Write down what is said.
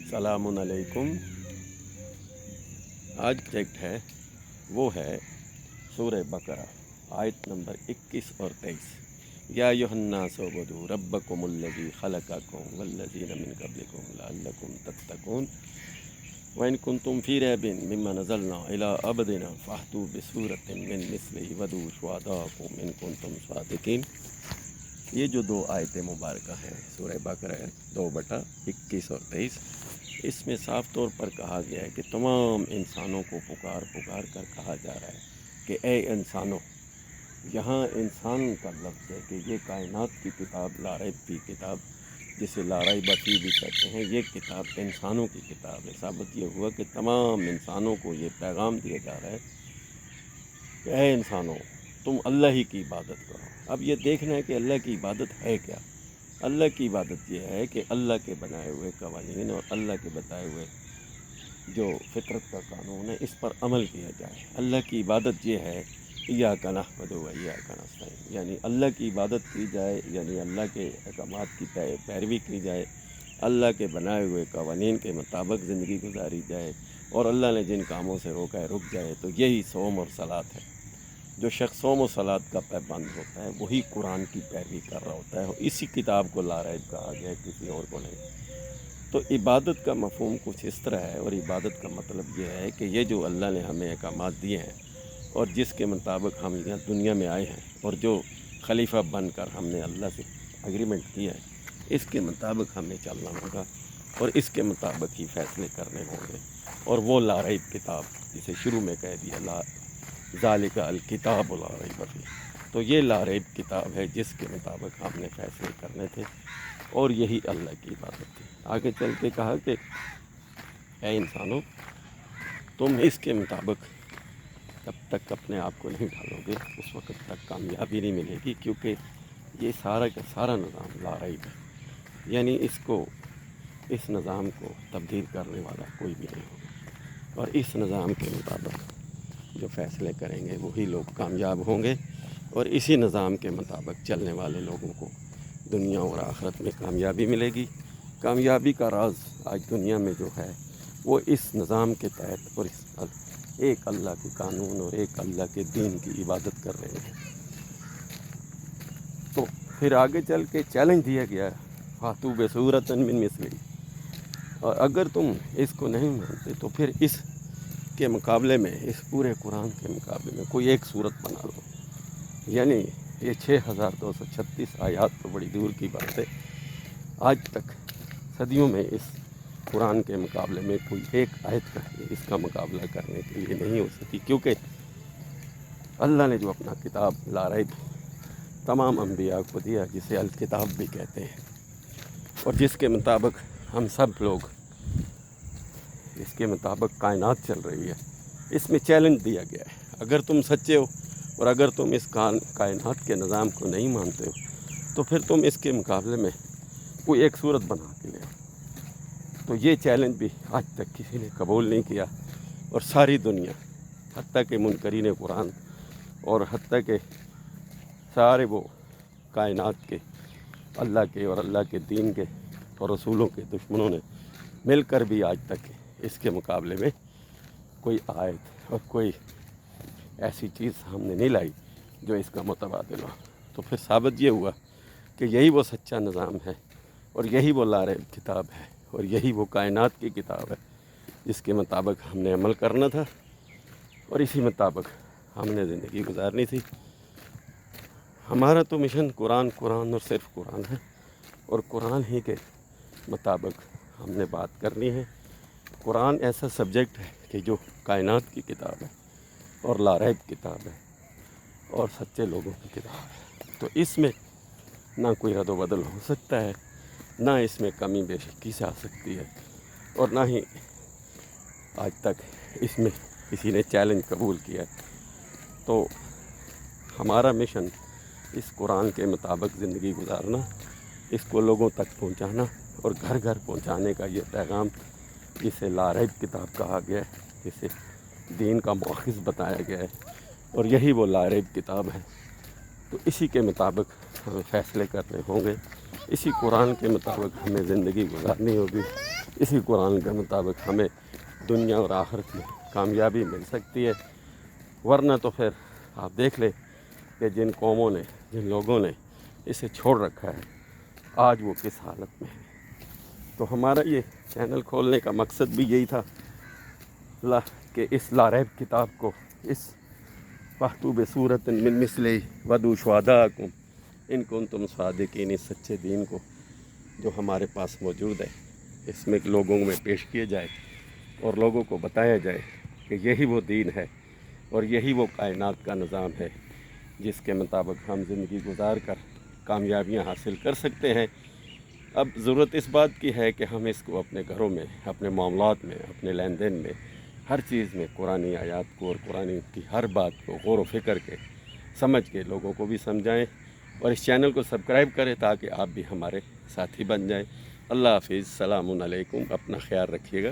सलामुन अलैकुम। आज प्रोजेक्ट है वो है सूरह बकरा आयत नंबर 21 और 23। या अय्युहन्नास उबुदू रब्बकुमुल्लज़ी खलक़कुम वल्लज़ीना मिन क़ब्लिकुम लअल्लकुम तत्तक़ून व इन कुंतुम फ़ी रैबिन मिम्मा नज़लना इला अब्दिना फ़अतू बिसूरतिन मिन मिस्लिही वदू शुहदाअकुम इन कुंतुम सादिक़ीन। ये जो दो आयतें मुबारक हैं सूरह बकरा 2/21 और 23, इसमें साफ़ तौर पर कहा गया है कि तमाम इंसानों को पुकार पुकार कर कहा जा रहा है कि ए इंसानों। यहाँ इंसान का लफ्ज़ है कि ये कायनात की किताब लारैब की किताब, जिसे लारैब फीह भी कहते हैं, ये किताब इंसानों की किताब है। साबित ये हुआ कि तमाम इंसानों को ये पैगाम दिया जा रहा है कि ए इंसानों, तुम अल्लाह ही की इबादत करो। अब ये देखना है कि अल्लाह की इबादत है क्या। अल्लाह की इबादत ये है कि अल्लाह के बनाए हुए कवानीन और अल्लाह के बताए हुए जो फितरत का कानून है इस पर अमल किया जाए। अल्लाह की इबादत ये है इय्याका नअबुदु व इय्याका नस्तईन, यानी अल्लाह की इबादत की जाए, यानी अल्लाह के अहकामात की पैरवी की जाए, अल्लाह के बनाए हुए कवानीन के मुताबिक ज़िंदगी गुजारी जाए और अल्लाह ने जिन कामों से रोका है रुक जाए। तो यही सौम और सलात है। जो शख्स सौम और सलात का पाबंद होता है वही कुरान की पैरवी कर रहा होता है। इसी किताब को लारैब कहा गया है, किसी और को नहीं। तो इबादत का मफ़हूम कुछ इस तरह है, और इबादत का मतलब ये है कि ये जो अल्लाह ने हमें अहकामात दिए हैं और जिसके मुताबिक हम यहाँ दुनिया में आए हैं और जो खलीफा बनकर हमने अल्लाह से एग्रीमेंट किया है, इसके मुताबिक हमें चलना होगा और इसके मुताबिक ही फ़ैसले करने होंगे। और वो लारैब किताब, जिसे शुरू में कह दिया ला ज़ालिका अल किताब ला रैब फीह, तो ये लारैब किताब है जिसके मुताबिक हमने फ़ैसले करने थे और यही अल्लाह की इबादत थी। आगे चल के कहा कि ऐ इंसानों, तुम इसके मुताबिक तब तक अपने आप को नहीं ढालोगे उस वक़्त तक कामयाबी नहीं मिलेगी, क्योंकि ये सारा का सारा निज़ाम लारैब है, यानी इस निज़ाम को तब्दील करने वाला कोई भी नहीं होगा। और इस निज़ाम के मुताबिक जो फ़ैसले करेंगे वही लोग कामयाब होंगे और इसी निज़ाम के मुताबिक चलने वाले लोगों को दुनिया और आखिरत में कामयाबी मिलेगी। कामयाबी का राज आज दुनिया में जो है वो इस निज़ाम के तहत और एक अल्लाह के कानून और एक अल्लाह के दीन की इबादत कर रहे हैं। तो फिर आगे चल के चैलेंज दिया गया है फ़अतू बिसूरतिन मिन मिस्लिही, और अगर तुम इसको नहीं मानते तो फिर इस के मुकाबले में, इस पूरे कुरान के मुकाबले में कोई एक सूरत बना लो। यानी ये 6236 आयत तो बड़ी दूर की बात है। आज तक सदियों में इस कुरान के मुकाबले में कोई एक आयत का इसका मुकाबला करने के लिए नहीं हो सकी, क्योंकि अल्लाह ने जो अपना किताब लारैब तमाम अम्बिया को दिया, जिसे अल किताब भी कहते हैं, और जिसके मुताबिक हम सब लोग, इसके मुताबिक कायनात चल रही है, इसमें चैलेंज दिया गया है। अगर तुम सच्चे हो और अगर तुम इस कायनात के निज़ाम को नहीं मानते हो तो फिर तुम इसके मुकाबले में कोई एक सूरत बना के ले। तो ये चैलेंज भी आज तक किसी ने कबूल नहीं किया, और सारी दुनिया हत्ता के मुनकरीन कुरान और हत्ता के सारे वो कायनात के अल्लाह के और अल्लाह के दीन के और रसूलों के दुश्मनों ने मिलकर भी आज तक इसके मुकाबले में कोई आयत और कोई ऐसी चीज़ सामने नहीं लाई जो इसका मुतबादिल हो। तो फिर साबित ये हुआ कि यही वो सच्चा निज़ाम है और यही वो लारैब किताब है और यही वो कायनात की किताब है जिसके मुताबिक हमने अमल करना था और इसी मुताबिक हमने ज़िंदगी गुजारनी थी। हमारा तो मिशन कुरान और सिर्फ कुरान है, और कुरान ही के मुताबिक हमने बात करनी है। कुरान ऐसा सब्जेक्ट है कि जो कायनात की किताब है और लारैब किताब है और सच्चे लोगों की किताब है। तो इसमें ना कोई रद्द बदल हो सकता है, ना इसमें कमी बेशकी से आ सकती है, और ना ही आज तक इसमें किसी ने चैलेंज कबूल किया है। तो हमारा मिशन इस कुरान के मुताबिक ज़िंदगी गुजारना, इसको लोगों तक पहुंचाना और घर घर पहुंचाने का ये पैगाम, जिसे लारैब किताब कहा गया है, जिसे दीन का मौखिज़ बताया गया है, और यही वो लारैब किताब है। तो इसी के मुताबिक हमें फ़ैसले करने होंगे اسی قرآن کے مطابق ہمیں زندگی گزارنی ہوگی، اسی قرآن کے مطابق ہمیں دنیا اور آخرت میں کامیابی مل سکتی ہے، ورنہ تو پھر آپ دیکھ لیں کہ جن قوموں نے، جن لوگوں نے اسے چھوڑ رکھا ہے آج وہ کس حالت میں ہے۔ تو ہمارا یہ چینل کھولنے کا مقصد بھی یہی تھا کہ اس لاریب کتاب کو، اس فَأْتُوا بِسُورَةٍ مِّن مِثْلِهِ وَادْعُوا شُهَدَاءَكُمْ إِن كُنتُمْ صَادِقِينَ، اس سچے دین کو جو ہمارے پاس موجود ہے، اس میں لوگوں میں پیش کیے جائے اور لوگوں کو بتایا جائے کہ یہی وہ دین ہے اور یہی وہ کائنات کا نظام ہے جس کے مطابق ہم زندگی گزار کر کامیابیاں حاصل کر سکتے ہیں۔ اب ضرورت اس بات کی ہے کہ ہم اس کو اپنے گھروں میں، اپنے معاملات میں، اپنے لین دین میں، ہر چیز میں قرآنی آیات کو اور قرآن کی ہر بات کو غور و فکر کے سمجھ کے لوگوں کو بھی سمجھائیں، اور اس چینل کو سبسکرائب کریں تاکہ آپ بھی ہمارے ساتھی بن جائیں۔ اللہ حافظ، السلام علیکم، اپنا خیال رکھیے گا۔